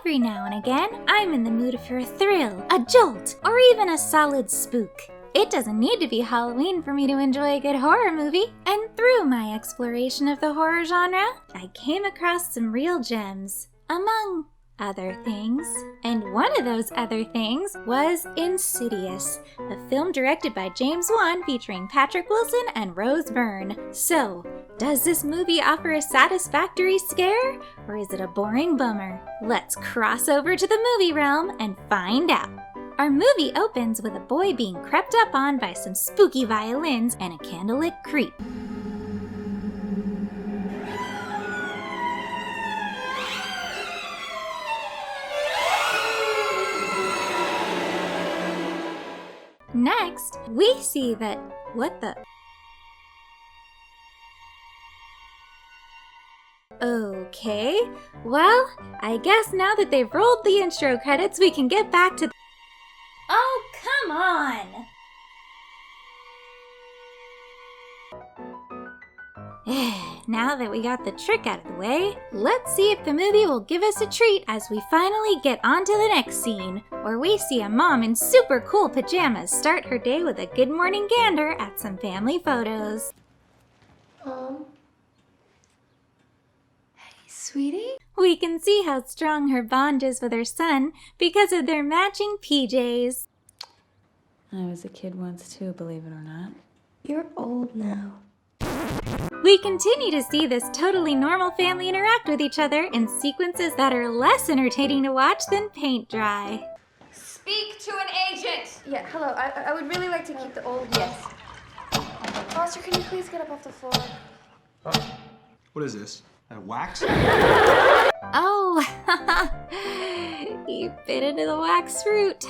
Every now and again, I'm in the mood for a thrill, a jolt, or even a solid spook. It doesn't need to be Halloween for me to enjoy a good horror movie. And through my exploration of the horror genre, I came across some real gems, among other things. And one of those other things was Insidious, a film directed by James Wan featuring Patrick Wilson and Rose Byrne. So, does this movie offer a satisfactory scare, or is it a boring bummer? Let's cross over to the movie realm and find out. Our movie opens with a boy being crept up on by some spooky violins and a candlelit creep. Next, we see that, what the? Okay, well, I guess now that they've rolled the intro credits, we can get back to Oh, come on! Now that we got the trick out of the way, let's see if the movie will give us a treat as we finally get on to the next scene, where we see a mom in super cool pajamas start her day with a good morning gander at some family photos. Hey, sweetie? We can see how strong her bond is with her son because of their matching PJs. I was a kid once too, believe it or not. You're old now. We continue to see this totally normal family interact with each other in sequences that are less entertaining to watch than paint dry. Speak to an agent! Yeah, hello. I would really like to keep the old... Yes. Foster, can you please get up off the floor? What is this? Wax? Oh, he bit into the wax fruit.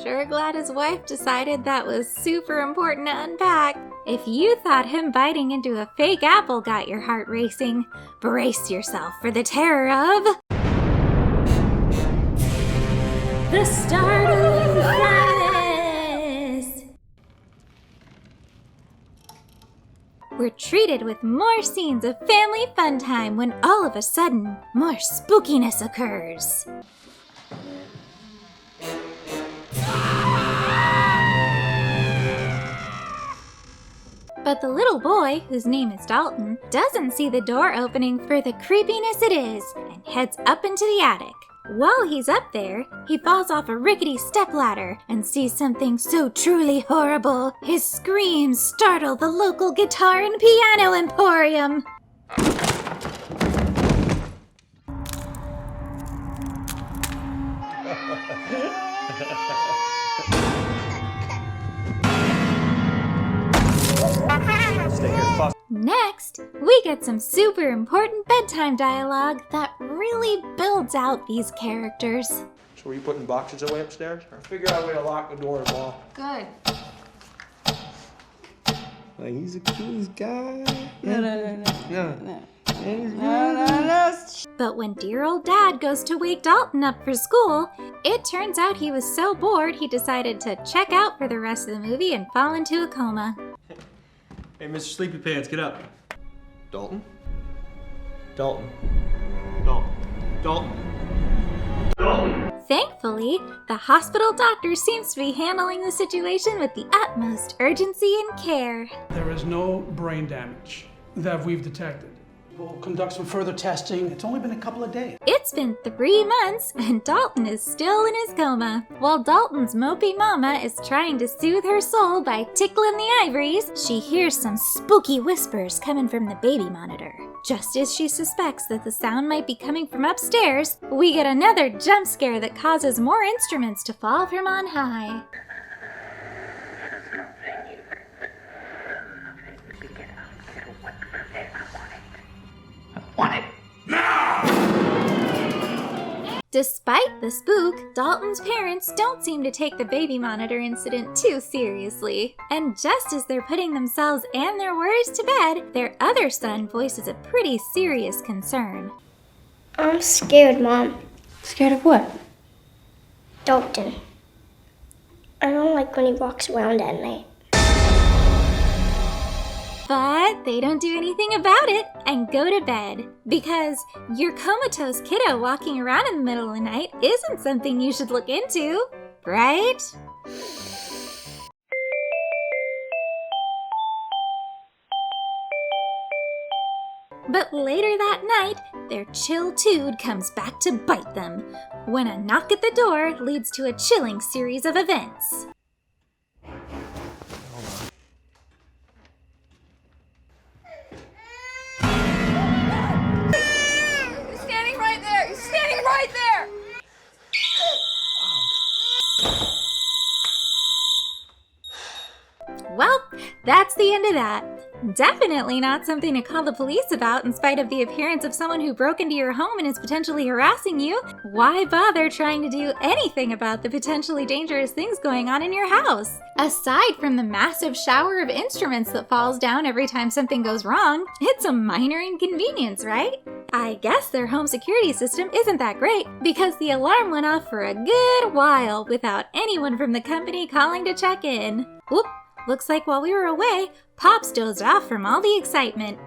Sure glad his wife decided that was super important to unpack. If you thought him biting into a fake apple got your heart racing, brace yourself for the terror of... the startling premise! We're treated with more scenes of family fun time when all of a sudden, more spookiness occurs. But the little boy, whose name is Dalton, doesn't see the door opening for the creepiness it is and heads up into the attic. While he's up there, he falls off a rickety stepladder and sees something so truly horrible, his screams startle the local guitar and piano emporium. Next, we get some super important bedtime dialogue that really builds out these characters. So were you putting boxes away upstairs? Or figure out a way to lock the doors, Mom. Good. Like, he's the cutest guy. No. But when dear old Dad goes to wake Dalton up for school, it turns out he was so bored he decided to check out for the rest of the movie and fall into a coma. Hey, Mr. Sleepy Pants, get up. Dalton? Dalton. Thankfully, the hospital doctor seems to be handling the situation with the utmost urgency and care. There is no brain damage that we've detected. We'll conduct some further testing. It's only been a couple of days. It's been 3 months and Dalton is still in his coma. While Dalton's mopey mama is trying to soothe her soul by tickling the ivories, she hears some spooky whispers coming from the baby monitor. Just as she suspects that the sound might be coming from upstairs, we get another jump scare that causes more instruments to fall from on high. Despite the spook, Dalton's parents don't seem to take the baby monitor incident too seriously. And just as they're putting themselves and their worries to bed, their other son voices a pretty serious concern. I'm scared, Mom. Scared of what? Dalton. I don't like when he walks around at night. But they don't do anything about it and go to bed, because your comatose kiddo walking around in the middle of the night isn't something you should look into, right? But later that night, their chill tude comes back to bite them, when a knock at the door leads to a chilling series of events. You're standing right there! You're standing right there! Well, that's the end of that. Definitely not something to call the police about in spite of the appearance of someone who broke into your home and is potentially harassing you. Why bother trying to do anything about the potentially dangerous things going on in your house? Aside from the massive shower of instruments that falls down every time something goes wrong, it's a minor inconvenience, right? I guess their home security system isn't that great, because the alarm went off for a good while without anyone from the company calling to check in. Whoop! Looks like while we were away, Pops dozed off from all the excitement.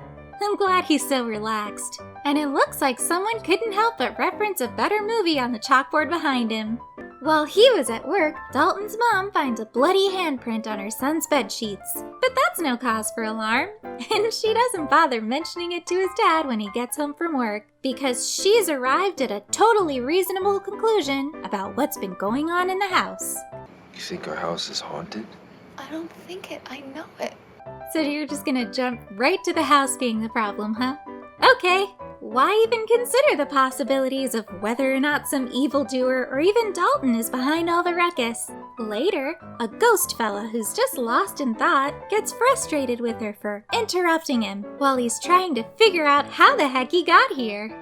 I'm glad he's so relaxed. And it looks like someone couldn't help but reference a better movie on the chalkboard behind him. While he was at work, Dalton's mom finds a bloody handprint on her son's bedsheets. But that's no cause for alarm. And she doesn't bother mentioning it to his dad when he gets home from work, because she's arrived at a totally reasonable conclusion about what's been going on in the house. You think our house is haunted? I don't think it. I know it. So you're just gonna jump right to the house being the problem, huh? Okay, why even consider the possibilities of whether or not some evildoer or even Dalton is behind all the ruckus? Later, a ghost fella who's just lost in thought gets frustrated with her for interrupting him while he's trying to figure out how the heck he got here.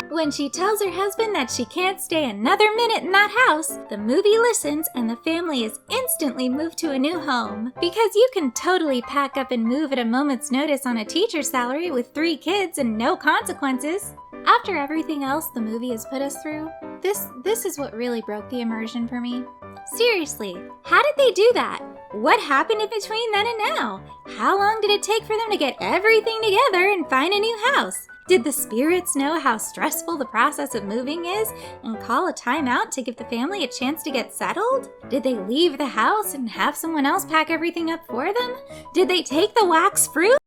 When she tells her husband that she can't stay another minute in that house, the movie listens and the family is instantly moved to a new home. Because you can totally pack up and move at a moment's notice on a teacher's salary with 3 kids and no consequences. After everything else the movie has put us through, this is what really broke the immersion for me. Seriously, how did they do that? What happened in between then and now? How long did it take for them to get everything together and find a new house? Did the spirits know how stressful the process of moving is and call a timeout to give the family a chance to get settled? Did they leave the house and have someone else pack everything up for them? Did they take the wax fruit?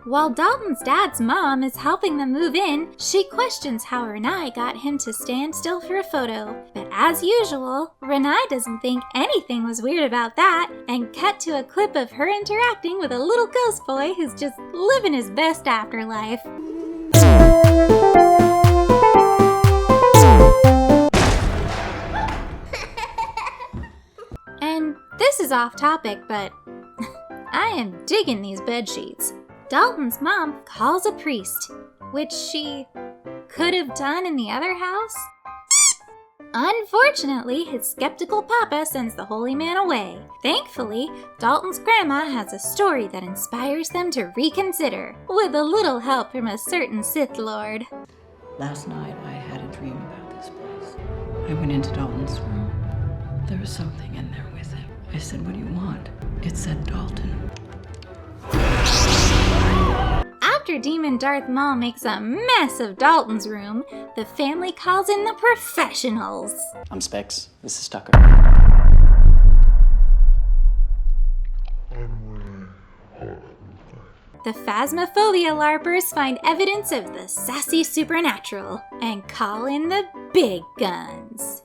While Dalton's dad's mom is helping them move in, she questions how Renai got him to stand still for a photo. But as usual, Renai doesn't think anything was weird about that, and cut to a clip of her interacting with a little ghost boy who's just living his best afterlife. And this is off topic, but I am digging these bed sheets. Dalton's mom calls a priest, which she could have done in the other house. Unfortunately, his skeptical papa sends the holy man away. Thankfully, Dalton's grandma has a story that inspires them to reconsider, with a little help from a certain Sith Lord. Last night, I had a dream about this place. I went into Dalton's room. There was something in there with him. I said, "What do you want?" It said Dalton. After Demon Darth Maul makes a mess of Dalton's room, the family calls in the professionals. I'm Specs. This is Tucker. The Phasmophobia LARPers find evidence of the sassy supernatural and call in the big guns.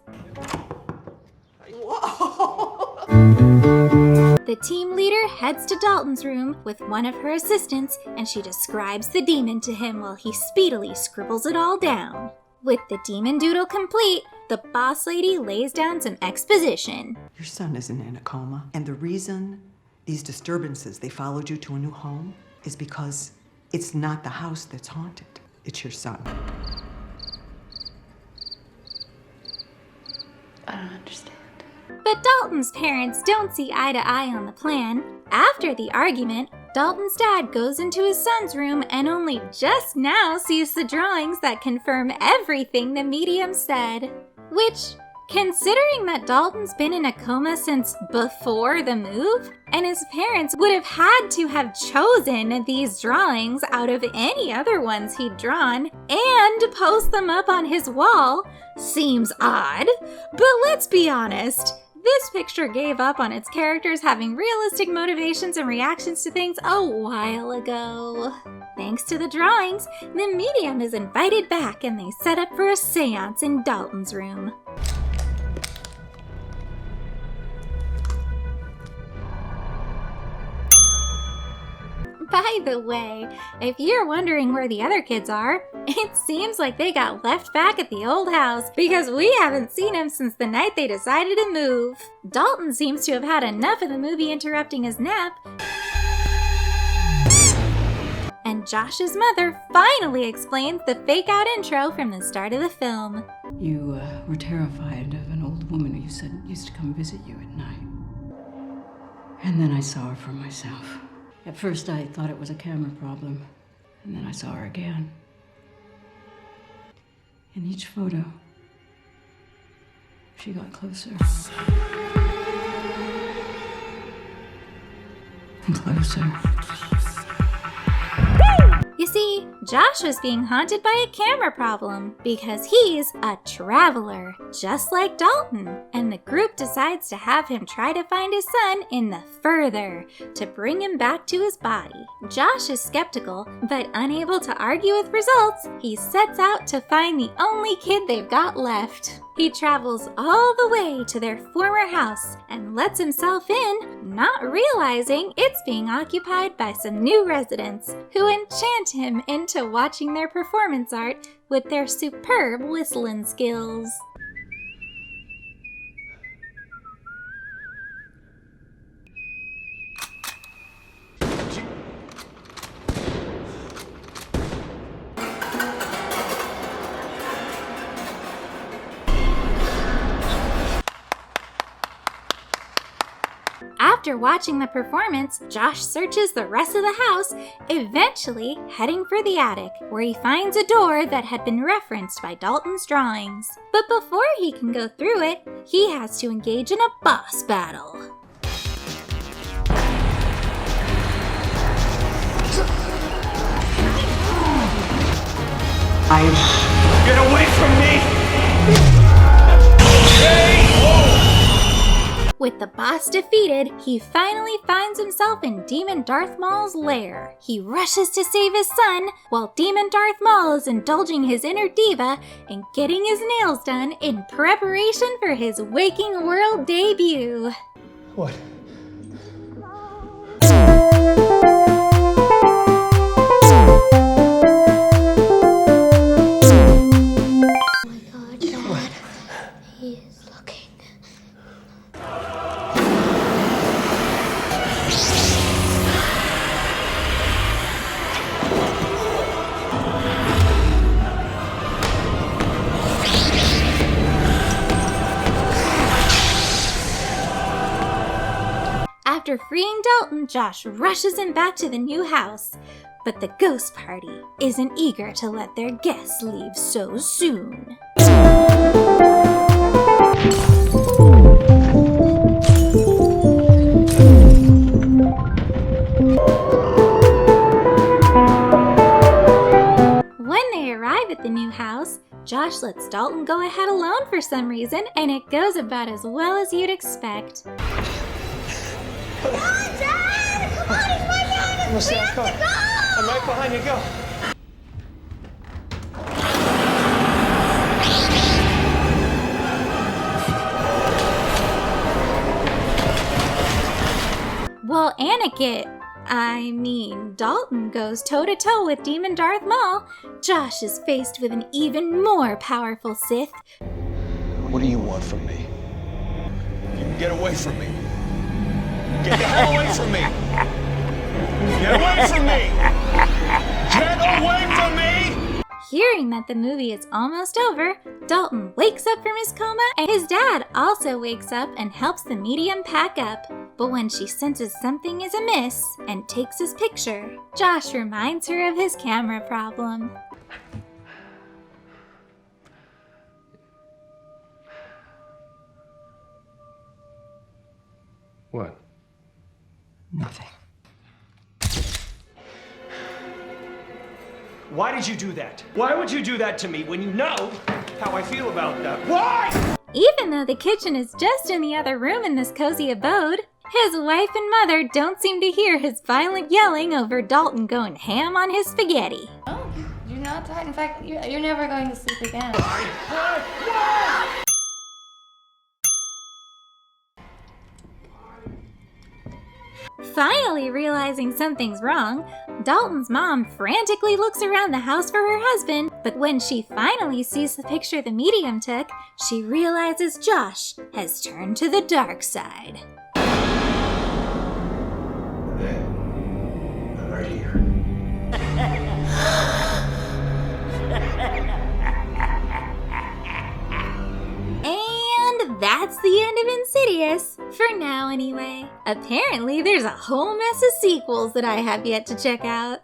The team leader heads to Dalton's room with one of her assistants, and she describes the demon to him while he speedily scribbles it all down. With the demon doodle complete, the boss lady lays down some exposition. Your son isn't in a coma, and the reason these disturbances, they followed you to a new home, is because it's not the house that's haunted. It's your son. I don't understand. But Dalton's parents don't see eye to eye on the plan. After the argument, Dalton's dad goes into his son's room and only just now sees the drawings that confirm everything the medium said. Which, considering that Dalton's been in a coma since before the move, and his parents would have had to have chosen these drawings out of any other ones he'd drawn and post them up on his wall, seems odd. But let's be honest, this picture gave up on its characters having realistic motivations and reactions to things a while ago. Thanks to the drawings, the medium is invited back and they set up for a seance in Dalton's room. By the way, if you're wondering where the other kids are, it seems like they got left back at the old house because we haven't seen them since the night they decided to move. Dalton seems to have had enough of the movie interrupting his nap, and Josh's mother finally explains the fake-out intro from the start of the film. You were terrified of an old woman who you said used to come visit you at night. And then I saw her for myself. At first I thought it was a camera problem, and then I saw her again. In each photo, she got closer. And closer. You see, Josh was being haunted by a camera problem because he's a traveler, just like Dalton, and the group decides to have him try to find his son in the further to bring him back to his body. Josh is skeptical, but unable to argue with results, he sets out to find the only kid they've got left. He travels all the way to their former house and lets himself in, not realizing it's being occupied by some new residents who enchant him into watching their performance art with their superb whistling skills. After watching the performance, Josh searches the rest of the house, eventually heading for the attic, where he finds a door that had been referenced by Dalton's drawings. But before he can go through it, he has to engage in a boss battle. Get away from me! With the boss defeated, he finally finds himself in Demon Darth Maul's lair. He rushes to save his son, while Demon Darth Maul is indulging his inner diva and getting his nails done in preparation for his Waking World debut. What? After freeing Dalton, Josh rushes him back to the new house. But the ghost party isn't eager to let their guests leave so soon. When they arrive at the new house, Josh lets Dalton go ahead alone for some reason, and it goes about as well as you'd expect. Come on, Dad! Come on, he's right behind us! Almost We there, have come to on. go! I'm right behind you, go. Well, Dalton goes toe-to-toe with Demon Darth Maul. Josh is faced with an even more powerful Sith. What do you want from me? You can get away from me. Get the hell away from me! Get away from me! Get away from me! Hearing that the movie is almost over, Dalton wakes up from his coma, and his dad also wakes up and helps the medium pack up. But when she senses something is amiss and takes his picture, Josh reminds her of his camera problem. What? Nothing. Why did you do that? Why would you do that to me when you know how I feel about that? Why? Even though the kitchen is just in the other room in this cozy abode, his wife and mother don't seem to hear his violent yelling over Dalton going ham on his spaghetti. Oh, you're not tired. In fact, you're never going to sleep again. Finally realizing something's wrong, Dalton's mom frantically looks around the house for her husband, but when she finally sees the picture the medium took, she realizes Josh has turned to the dark side. Right here. And that's the end of Insidious, for now anyway. Apparently there's a whole mess of sequels that I have yet to check out.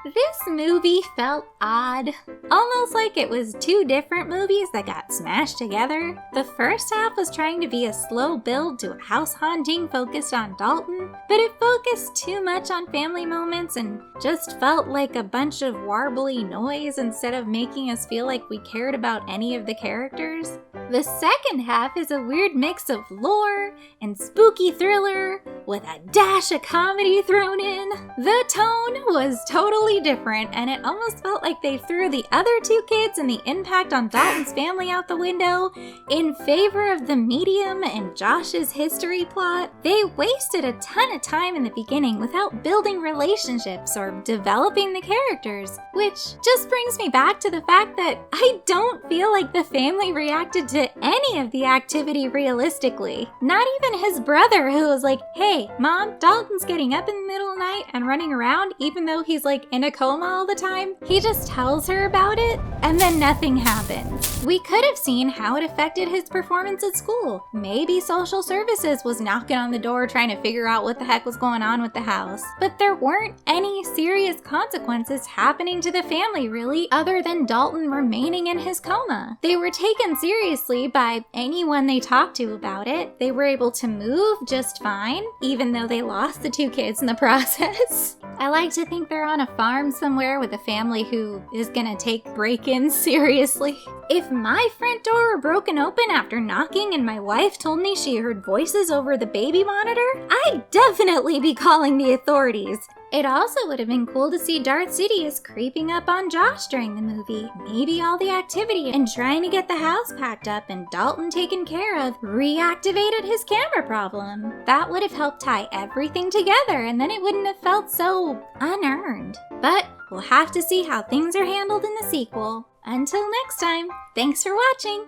This movie felt odd, almost like it was two different movies that got smashed together. The first half was trying to be a slow build to a house haunting focused on Dalton, but it focused too much on family moments and just felt like a bunch of warbly noise instead of making us feel like we cared about any of the characters. The second half is a weird mix of lore and spooky thriller with a dash of comedy thrown in. The tone was totally different, and it almost felt like they threw the other two kids and the impact on Dalton's family out the window in favor of the medium and Josh's history plot. They wasted a ton of time in the beginning without building relationships or developing the characters, which just brings me back to the fact that I don't feel like the family reacted to any of the activity realistically. Not even his brother, who was like, hey, Mom, Dalton's getting up in the middle of the night and running around even though he's like in a coma all the time. He just tells her about it, and then nothing happens. We could have seen how it affected his performance at school. Maybe social services was knocking on the door trying to figure out what the heck was going on with the house. But there weren't any serious consequences happening to the family really, other than Dalton remaining in his coma. They were taken seriously by anyone they talked to about it. They were able to move just fine, even though they lost the two kids in the process. I like to think they're on a farm somewhere with a family who is gonna take break-ins seriously. If my front door were broken open after knocking and my wife told me she heard voices over the baby monitor, I'd definitely be calling the authorities. It also would have been cool to see Darth Sidious creeping up on Josh during the movie. Maybe all the activity and trying to get the house packed up and Dalton taken care of reactivated his camera problem. That would have helped tie everything together, and then it wouldn't have felt so unearned. But we'll have to see how things are handled in the sequel. Until next time, thanks for watching!